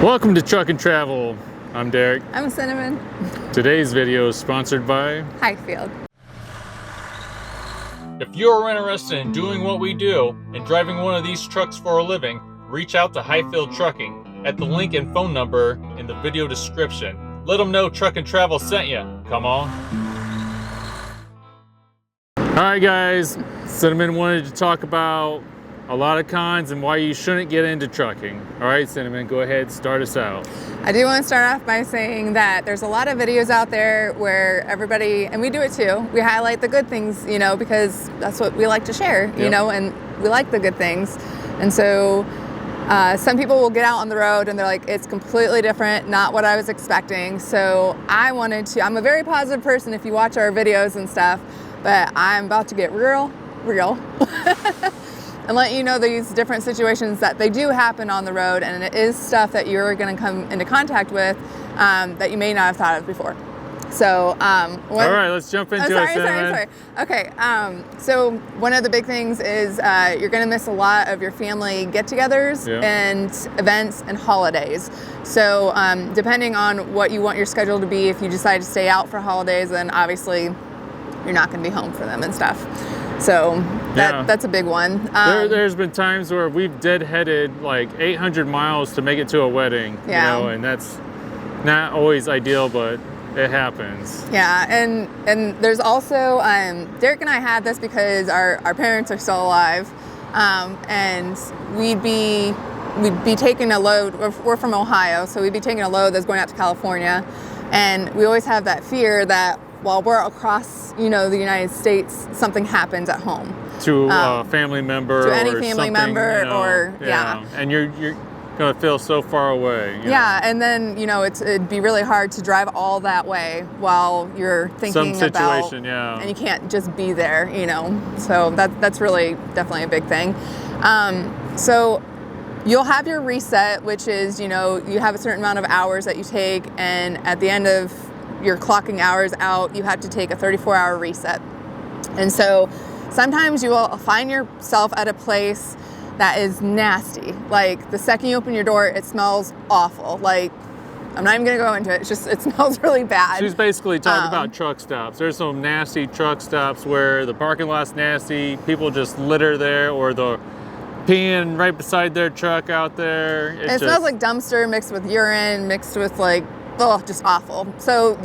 Welcome to Truck and Travel. I'm Derek. I'm Cinnamon. Today's video is sponsored by Hyfield. If you're interested in doing what we do and driving one of these trucks for a living, reach out to Hyfield Trucking at the link and phone number in the video description. Let them know Truck and Travel sent you. Come on. Alright guys, Cinnamon wanted to talk about a lot of cons and why you shouldn't get into trucking. Alright Cinnamon, go ahead, start us out. I do want to start off by saying that there's a lot of videos out there where everybody, and we do it too, we highlight the good things, you know, because that's what we like to share, you know, and we like the good things. And so some people will get out on the road and they're like, it's completely different, not what I was expecting. So I'm a very positive person if you watch our videos and stuff, but I'm about to get real. And let you know these different situations that they do happen on the road, and it is stuff that you're going to come into contact with that you may not have thought of before. So, all right, let's jump into it. Sorry. Okay, so one of the big things is you're going to miss a lot of your family get-togethers and events and holidays. So, depending on what you want your schedule to be, if you decide to stay out for holidays, then obviously you're not going to be home for them and stuff. So that's a big one. There's been times where we've deadheaded like 800 miles to make it to a wedding, you know, and that's not always ideal, but it happens. Yeah, and there's also, Derek and I had this because our parents are still alive, and we'd be taking a load. We're from Ohio, so we'd be taking a load that's going out to California, and we always have that fear that while we're across, you know, the United States, something happens at home. To a family member, to any family member, you know, or and you're gonna feel so far away. You know? And then it'd be really hard to drive all that way while you're thinking about, and you can't just be there, you know. So that's really definitely a big thing. So you'll have your reset, which is, you know, you have a certain amount of hours that you take, and at the end of your clocking hours out, you have to take a 34-hour reset. And so sometimes you will find yourself at a place that is nasty. Like the second you open your door, it smells awful. Like, I'm not even gonna go into it. It's just, it smells really bad. She's basically talking about truck stops. There's some nasty truck stops where the parking lot's nasty, people just litter there, or they're peeing right beside their truck out there. It smells like dumpster mixed with urine, mixed with like, oh, just awful. So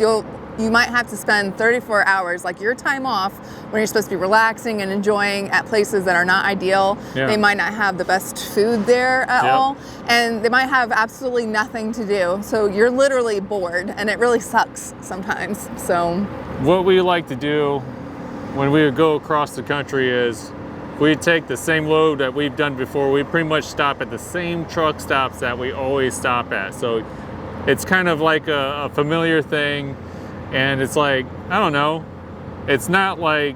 you might have to spend 34 hours, like your time off, when you're supposed to be relaxing and enjoying at places that are not ideal. They might not have the best food there at all, and they might have absolutely nothing to do. So you're literally bored, and it really sucks sometimes. So what we like to do when we go across the country is we take the same load that we've done before. We pretty much stop at the same truck stops that we always stop at. So it's kind of like a familiar thing, and it's like, I don't know, it's not like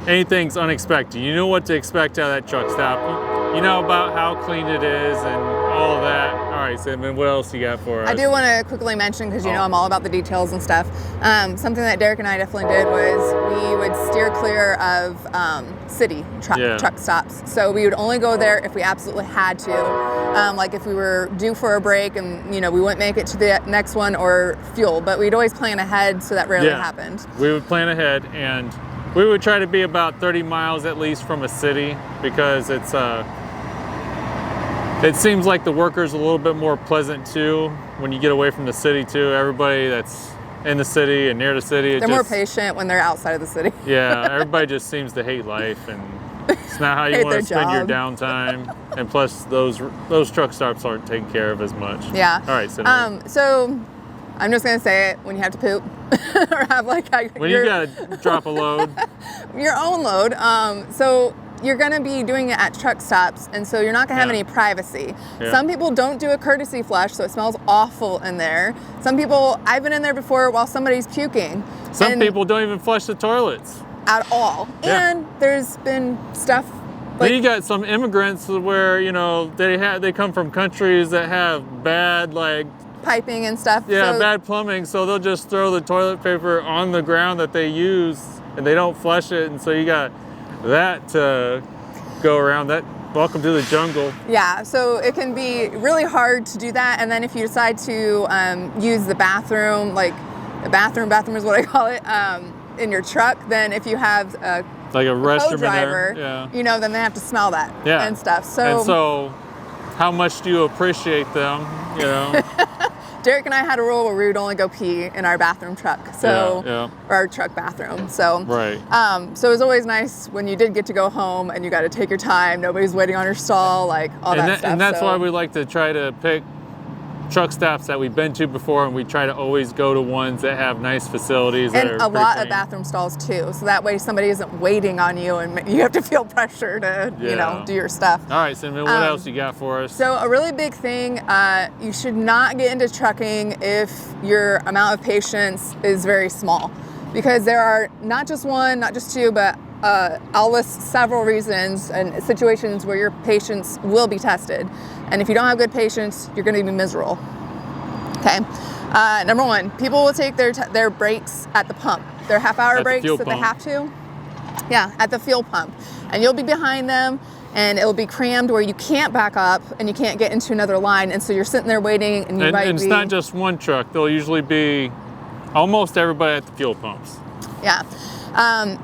anything's unexpected. You know what to expect out of that truck stop. You know about how clean it is and all of that. All right, Cinnamon, what else you got for us? I do want to quickly mention, because you know I'm all about the details and stuff. Something that Derek and I definitely did was we would steer clear of city truck stops. So we would only go there if we absolutely had to. Like if we were due for a break and, you know, we wouldn't make it to the next one, or fuel, but we'd always plan ahead, so that rarely happened. We would plan ahead, and we would try to be about 30 miles at least from a city, because it's it seems like the workers a little bit more pleasant too when you get away from the city too. Everybody that's in the city and near the city, they're more patient when they're outside of the city. Everybody just seems to hate life, and it's not how you want to spend your downtime. And plus, those truck stops aren't taken care of as much. Yeah. All right. So I'm just gonna say it: when you have to poop, or have like when you gotta drop a load, your own load. So you're gonna be doing it at truck stops, and so you're not gonna have any privacy. Some people don't do a courtesy flush, so it smells awful in there. Some people, I've been in there before while somebody's puking. Some people don't even flush the toilets at all. And there's been stuff like, then you got some immigrants where, you know, they come from countries that have bad piping and stuff. Bad plumbing, so they'll just throw the toilet paper on the ground that they use, and they don't flush it, and so you got that to go around. welcome to the jungle. Yeah, so it can be really hard to do that. And then if you decide to use the bathroom, like the bathroom is what I call it, in your truck, then if you have like a restroom co-driver, in there, yeah. you know, then they have to smell that and stuff. So how much do you appreciate them, you know? Derek and I had a rule where we would only go pee in our bathroom truck, or our truck bathroom. So, so it was always nice when you did get to go home and you got to take your time. Nobody's waiting on your stall, like all that stuff. And that's why we like to try to pick truck stops that we've been to before, and we try to always go to ones that have nice facilities. And a lot of bathroom stalls too, so that way somebody isn't waiting on you and you have to feel pressure to, you know, do your stuff. All right, Cinnamon, what else you got for us? So a really big thing, you should not get into trucking if your amount of patience is very small, because there are not just one, not just two, but I'll list several reasons and situations where your patience will be tested. And if you don't have good patience, you're going to be miserable. Okay. Number one, people will take their breaks at the pump, their half-hour breaks that they have to. Yeah, at the fuel pump. And you'll be behind them, and it'll be crammed where you can't back up and you can't get into another line. And so you're sitting there waiting, and you might be... And it's not just one truck. There'll usually be almost everybody at the fuel pumps. Yeah.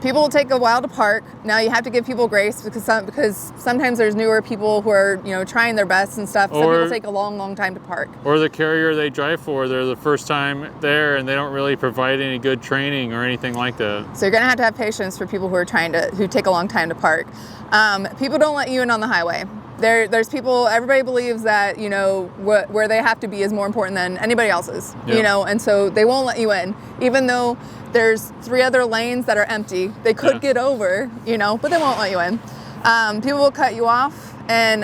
People will take a while to park. Now you have to give people grace because sometimes there's newer people who are, you know, trying their best and stuff. Some people take a long time to park. Or the carrier they drive for, they're the first time there and they don't really provide any good training or anything like that. So you're gonna have patience for people who take a long time to park. People don't let you in on the highway. There's people, everybody believes that, you know, where they have to be is more important than anybody else's, you know, and so they won't let you in, even though there's 3 other lanes that are empty. They could get over, you know, but they won't let you in. People will cut you off and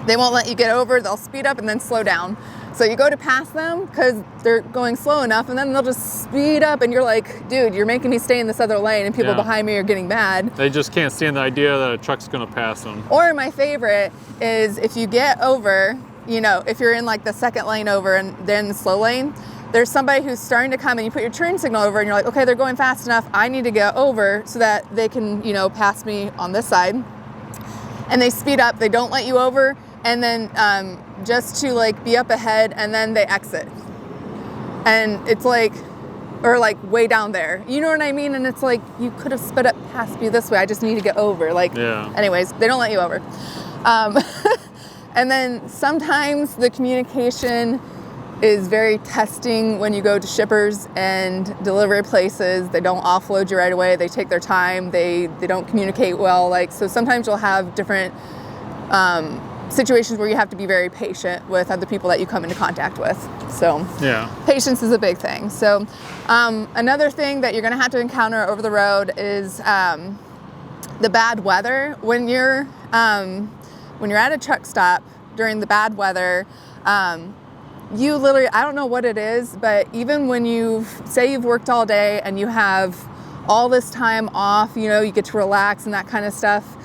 they won't let you get over. They'll speed up and then slow down. So you go to pass them because they're going slow enough, and then they'll just speed up and you're like, dude, you're making me stay in this other lane, and people behind me are getting mad. They just can't stand the idea that a truck's gonna pass them. Or my favorite is if you get over, you know, if you're in like the second lane over and then the slow lane, there's somebody who's starting to come and you put your turn signal over and you're like, okay, they're going fast enough, I need to get over so that they can, you know, pass me on this side. And they speed up, they don't let you over, and then just to like be up ahead, and then they exit. And it's like, or like way down there, you know what I mean? And it's like, you could have sped up past me this way, I just need to get over. Like, anyways, they don't let you over. And then sometimes the communication is very testing when you go to shippers and delivery places. They don't offload you right away. They take their time. They don't communicate well. Like, so sometimes you'll have different situations where you have to be very patient with other people that you come into contact with. So patience is a big thing. So another thing that you're gonna have to encounter over the road is the bad weather. When you're at a truck stop during the bad weather, you literally, I don't know what it is, but even when say you've worked all day and you have all this time off, you know, you get to relax and that kind of stuff.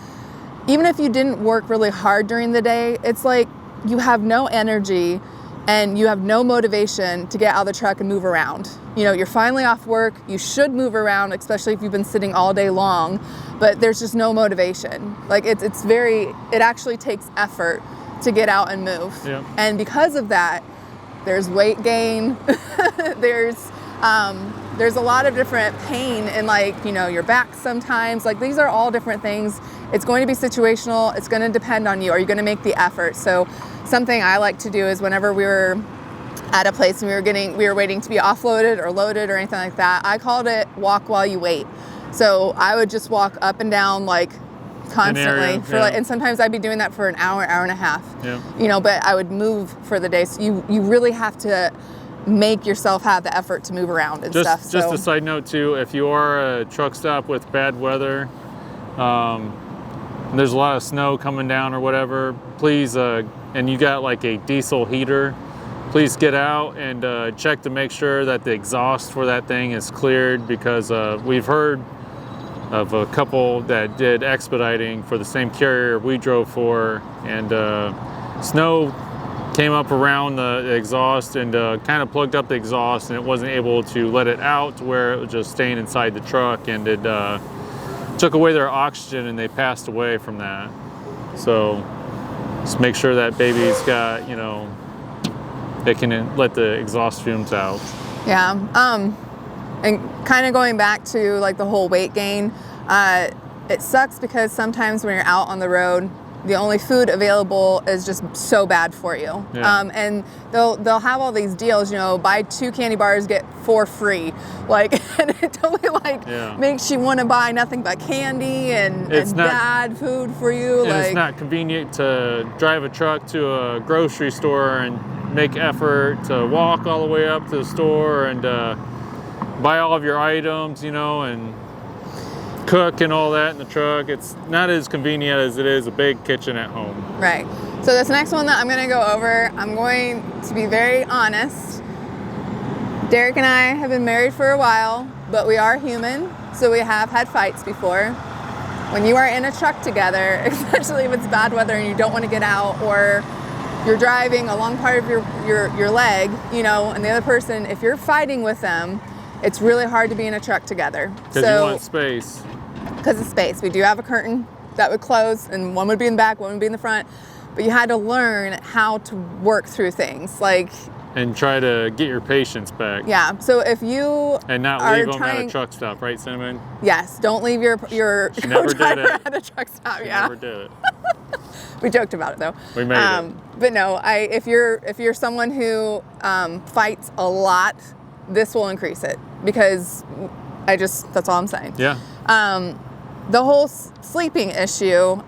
Even if you didn't work really hard during the day, it's like you have no energy and you have no motivation to get out of the truck and move around. You know, you're finally off work, you should move around, especially if you've been sitting all day long, but there's just no motivation. Like it actually takes effort to get out and move. And because of that, there's weight gain, there's a lot of different pain in, like, you know, your back sometimes. Like, these are all different things. It's going to be situational. It's going to depend on you. Are you going to make the effort? So something I like to do is whenever we were at a place and we were waiting to be offloaded or loaded or anything like that, I called it walk while you wait. So I would just walk up and down, like, constantly and sometimes I'd be doing that for an hour and a half. You know, but I would move for the day. So you really have to make yourself have the effort to move around and stuff. Just a side note too, if you are a truck stop with bad weather, there's a lot of snow coming down or whatever, please, and you got like a diesel heater, please get out and check to make sure that the exhaust for that thing is cleared, because we've heard of a couple that did expediting for the same carrier we drove for, and snow came up around the exhaust and kind of plugged up the exhaust, and it wasn't able to let it out to where it was just staying inside the truck, and it took away their oxygen and they passed away from that. So just make sure that baby's got, you know, they can let the exhaust fumes out. Yeah. And kind of going back to like the whole weight gain, it sucks because sometimes when you're out on the road, the only food available is just so bad for you. Yeah. And they'll have all these deals, you know, buy 2 candy bars, get 4 free. Like, and it totally like makes you want to buy nothing but candy and bad food for you. And like, it's not convenient to drive a truck to a grocery store and make effort to walk all the way up to the store and buy all of your items, you know, and cook and all that in the truck. It's not as convenient as it is a big kitchen at home. Right. So this next one that I'm going to go over, I'm going to be very honest. Derek and I have been married for a while, but we are human, so we have had fights before. When you are in a truck together, especially if it's bad weather and you don't want to get out, or you're driving a long part of your leg, you know, and the other person, if you're fighting with them, it's really hard to be in a truck together. Because you want space. Because of space. We do have a curtain that would close, and one would be in the back, one would be in the front. But you had to learn how to work through things, like, and try to get your patience back. Yeah. So if you and not leave them at a truck stop, right, Cinnamon? Yes. Don't leave your co-driver at a truck stop. She yeah. never did it. We joked about it though. We made it. But no, if you're someone who fights a lot, this will increase it, because that's all I'm saying. Yeah. The whole sleeping issue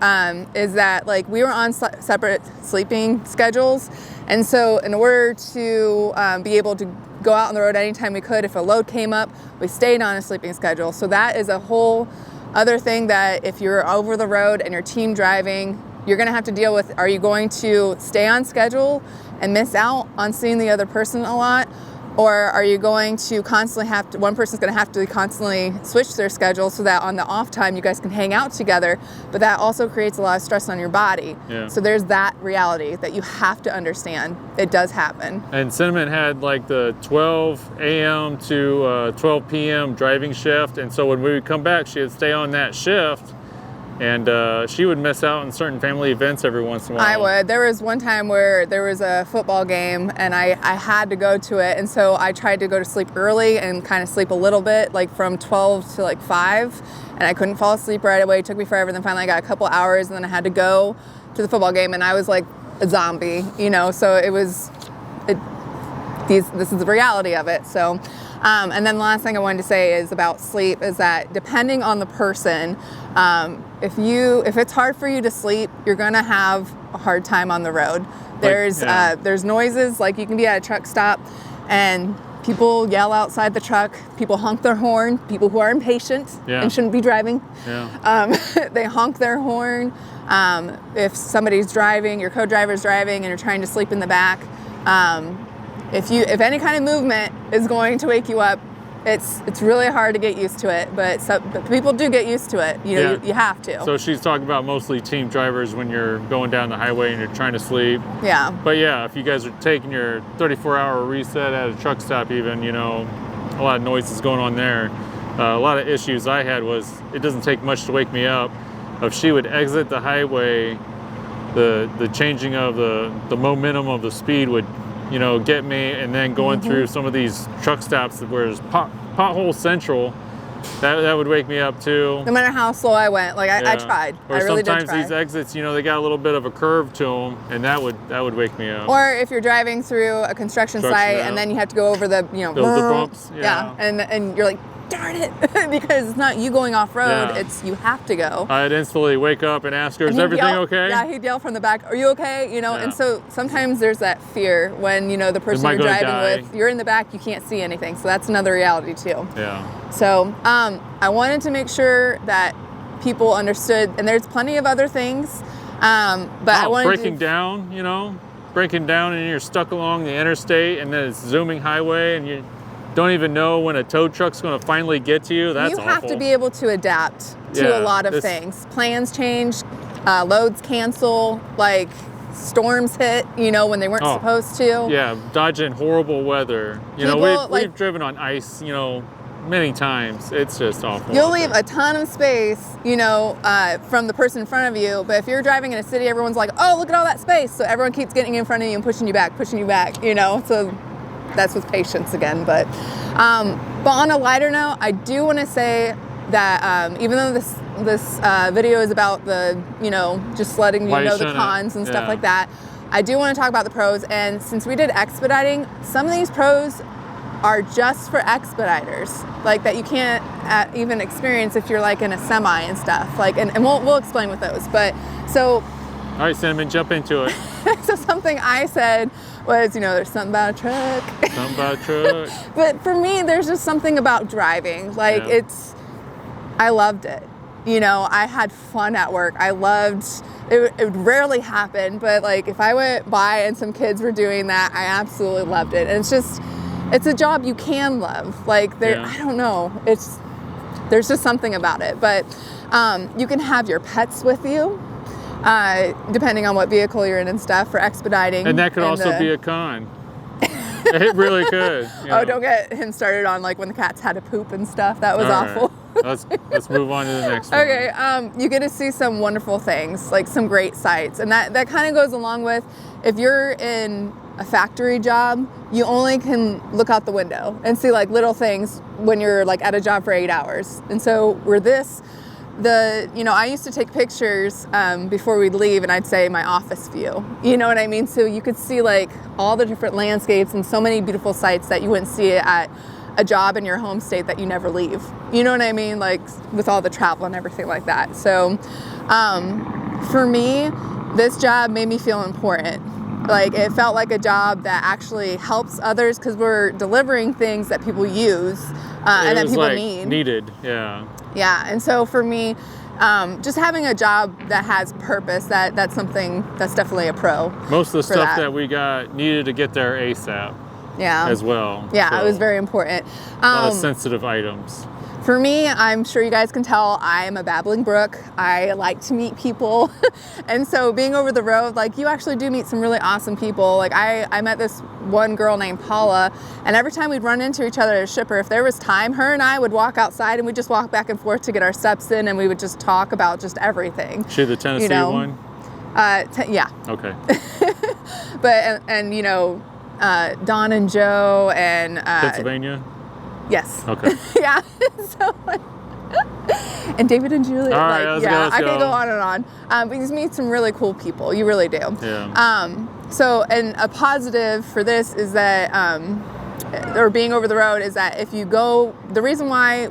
is that, like, we were on separate sleeping schedules, and so in order to be able to go out on the road anytime we could, if a load came up, we stayed on a sleeping schedule. So that is a whole other thing that if you're over the road and you're team driving, you're going to have to deal with. Are you going to stay on schedule and miss out on seeing the other person a lot? Or are you going to constantly one person's going to have to constantly switch their schedule so that on the off time you guys can hang out together, but that also creates a lot of stress on your body. Yeah. So there's that reality that you have to understand. It does happen. And Cinnamon had like the 12 a.m. to 12 p.m. driving shift, and so when we would come back, she would stay on that shift. And she would miss out on certain family events every once in a while. I would. There was one time where there was a football game and I had to go to it. And so I tried to go to sleep early and kind of sleep a little bit, like from 12 to like 5. And I couldn't fall asleep right away. It took me forever. Then finally I got a couple hours and then I had to go to the football game. And I was like a zombie, you know. So this is the reality of it. So, and then the last thing I wanted to say is about sleep is that depending on the person, if it's hard for you to sleep, you're gonna have a hard time on the road. There's noises, like you can be at a truck stop and people yell outside the truck, people honk their horn, people who are impatient and shouldn't be driving. They honk their horn. If somebody's driving, your co-driver's driving and you're trying to sleep in the back, if any kind of movement is going to wake you up, it's really hard to get used to it, but people do get used to it. You have to. So she's talking about mostly team drivers when you're going down the highway and you're trying to sleep. Yeah. But yeah, if you guys are taking your 34-hour reset at a truck stop even, a lot of noise is going on there. A lot of issues I had was it doesn't take much to wake me up. If she would exit the highway, the changing of the momentum of the speed would get me, and then going through some of these truck stops where there's pothole central, that would wake me up too. No matter how slow I went, I tried. Or I really did try. Sometimes these exits, they got a little bit of a curve to them, and that would wake me up. Or if you're driving through a construction site and then you have to go over the the bumps. And you're like, darn it, because it's not you going off road, it's you have to go. I'd instantly wake up and ask her, is everything okay? Yeah, he'd yell from the back, are you okay? And so sometimes there's that fear when, the person you're driving with, you're in the back, you can't see anything. So that's another reality too. Yeah. So I wanted to make sure that people understood, and there's plenty of other things, but I wanted breaking down and you're stuck along the interstate and then it's zooming highway and you don't even know when a tow truck's going to finally get to you. That's awful. You have to be able to adapt to a lot of things. Plans change, loads cancel, like storms hit, when they weren't supposed to. Yeah, dodging horrible weather. We've driven on ice, many times. It's just awful. You'll leave a ton of space, you know, from the person in front of you. But if you're driving in a city, everyone's like, oh, look at all that space. So everyone keeps getting in front of you and pushing you back, you know. So that's with patience again. But on a lighter note, I do want to say that even though this video is about the, you know, just letting you know the cons and stuff like that, I do want to talk about the pros. And since we did expediting, some of these pros are just for expediters, like that you can't even experience if you're like in a semi and stuff. Like, and we'll explain with those. But so, all right, Cinnamon, jump into it. So something I said was, you know, there's something about a truck. Something about a truck. But for me, there's just something about driving. Like I loved it. You know, I had fun at work. I loved it. It would rarely happen, but like if I went by and some kids were doing that, I absolutely loved it. And it's a job you can love. Like I don't know. There's just something about it. But you can have your pets with you, depending on what vehicle you're in and stuff for expediting. And that could also be a con. It really could. Oh, don't get him started on like when the cats had to poop and stuff. That was awful. Right. Let's move on to the next one. Okay, you get to see some wonderful things, like some great sights. And that kind of goes along with, if you're in a factory job, you only can look out the window and see like little things when you're like at a job for 8 hours. And so you know, I used to take pictures before we'd leave, and I'd say my office view. You know what I mean? So you could see like all the different landscapes and so many beautiful sights that you wouldn't see at a job in your home state that you never leave. You know what I mean? Like with all the travel and everything like that. So for me, this job made me feel important. Like it felt like a job that actually helps others because we're delivering things that people use and that people needed. Yeah, and so for me, just having a job that has purpose, that's something that's definitely a pro. Most of the stuff that we got needed to get there ASAP. Yeah. As well. Yeah, so it was very important. A lot of sensitive items. For me, I'm sure you guys can tell, I am a babbling brook. I like to meet people. And so being over the road, like you actually do meet some really awesome people. Like I met this one girl named Paula, and every time we'd run into each other at a shipper, if there was time, her and I would walk outside and we'd just walk back and forth to get our steps in, and we would just talk about just everything. She the Tennessee one? Yeah. Okay. But, and you know, Don and Joe and Pennsylvania? Yes. Okay. Yeah. So, and David and Julia. All right, let's go. I could go on and on. But you meet some really cool people. You really do. Yeah. So, and a positive for this is that, or being over the road, is that if you go, the reason why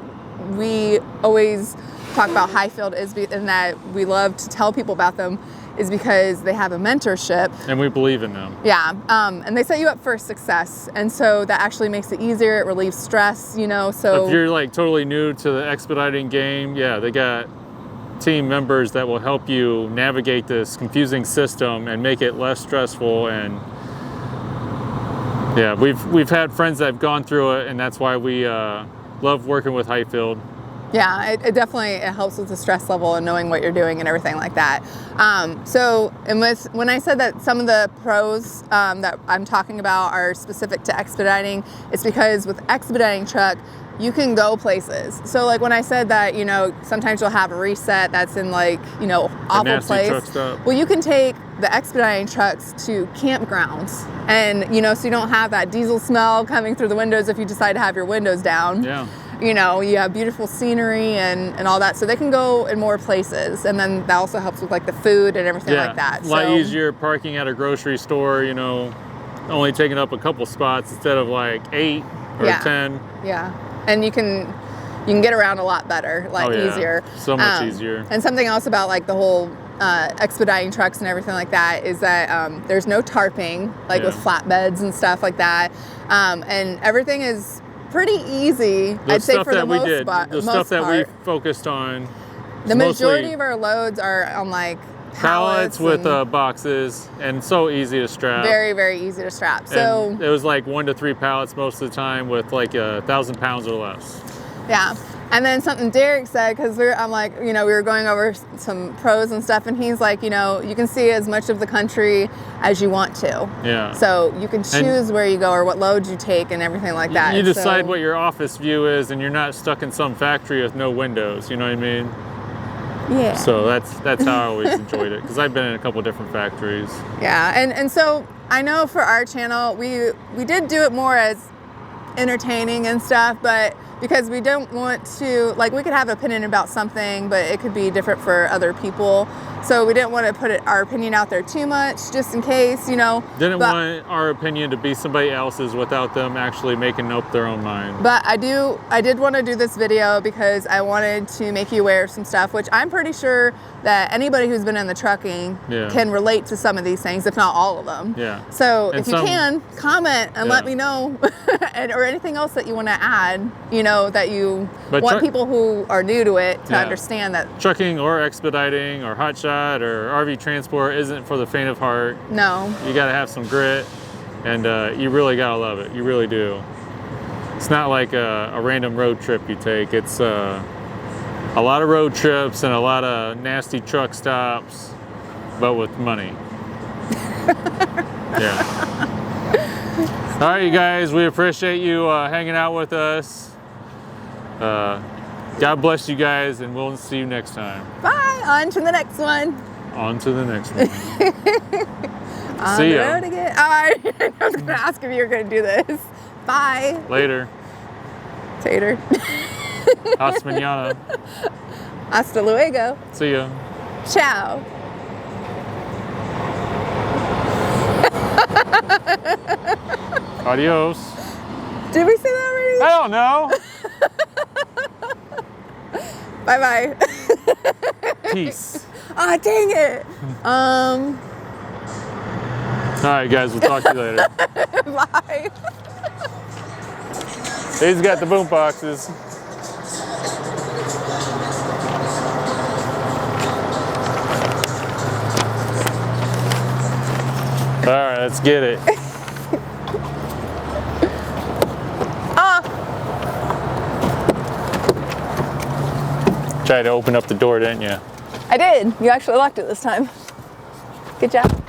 we always talk about Hyfield and that we love to tell people about them is because they have a mentorship. And we believe in them. Yeah, and they set you up for success. And so that actually makes it easier, it relieves stress, you know, so. If you're like totally new to the expediting game, yeah, they got team members that will help you navigate this confusing system and make it less stressful. And yeah, we've had friends that have gone through it, and that's why we love working with Hyfield. Yeah, it definitely helps with the stress level and knowing what you're doing and everything like that. When I said that some of the pros that I'm talking about are specific to expediting, it's because with expediting truck, you can go places. So like when I said that, you know, sometimes you'll have a reset that's in like, you know, awful place. Well, you can take the expediting trucks to campgrounds, and you know, so you don't have that diesel smell coming through the windows if you decide to have your windows down. Yeah. You know, you have beautiful scenery and all that, so they can go in more places, and then that also helps with like the food and everything like that. A lot easier parking at a grocery store, you know, only taking up a couple spots instead of like 8 or 10. Yeah, and you can get around a lot better, like easier. So much easier. And something else about like the whole expediting trucks and everything like that is that there's no tarping, like with flatbeds and stuff like that, and everything is pretty easy. I'd say for the most part. The stuff that we focused on. The majority of our loads are on like pallets with boxes, and so easy to strap. Very, very easy to strap. So and it was like 1 to 3 pallets most of the time with like 1,000 pounds or less. Yeah. And then something Derek said, because I'm like, you know, we were going over some pros and stuff, and he's like, you know, you can see as much of the country as you want to. Yeah. So you can choose where you go or what loads you take and everything like that. You decide what your office view is, and you're not stuck in some factory with no windows. You know what I mean? Yeah. So that's how I always enjoyed it, because I've been in a couple different factories. Yeah, and so I know for our channel, we did do it more as entertaining and stuff, but because we don't want to, like, we could have an opinion about something, but it could be different for other people. So we didn't want to put our opinion out there too much, just in case, you know. Didn't want our opinion to be somebody else's without them actually making up their own mind. But I did want to do this video because I wanted to make you aware of some stuff, which I'm pretty sure that anybody who's been in the trucking can relate to some of these things, if not all of them. Yeah. So if you can, comment and let me know, or anything else that you want to add, you know, that you want people who are new to it to understand that. Trucking or expediting or hotshot or RV transport isn't for the faint of heart. No. You got to have some grit, and you really got to love it. You really do. It's not like a random road trip you take. It's a lot of road trips and a lot of nasty truck stops, but with money. Yeah. All right, you guys, we appreciate you hanging out with us. God bless you guys, and we'll see you next time. Bye. On to the next one. On to the next one. See ya. I was going to ask if you were going to do this. Bye. Later. Tater. Hasta mañana. Hasta luego. See ya. Ciao. Adios. Did we say that already? I don't know. Bye-bye. Peace. Ah, dang it. All right, guys, we'll talk to you later. Bye. He's got the boom boxes. All right, let's get it. Tried to open up the door, didn't you? I did. You actually locked it this time. Good job.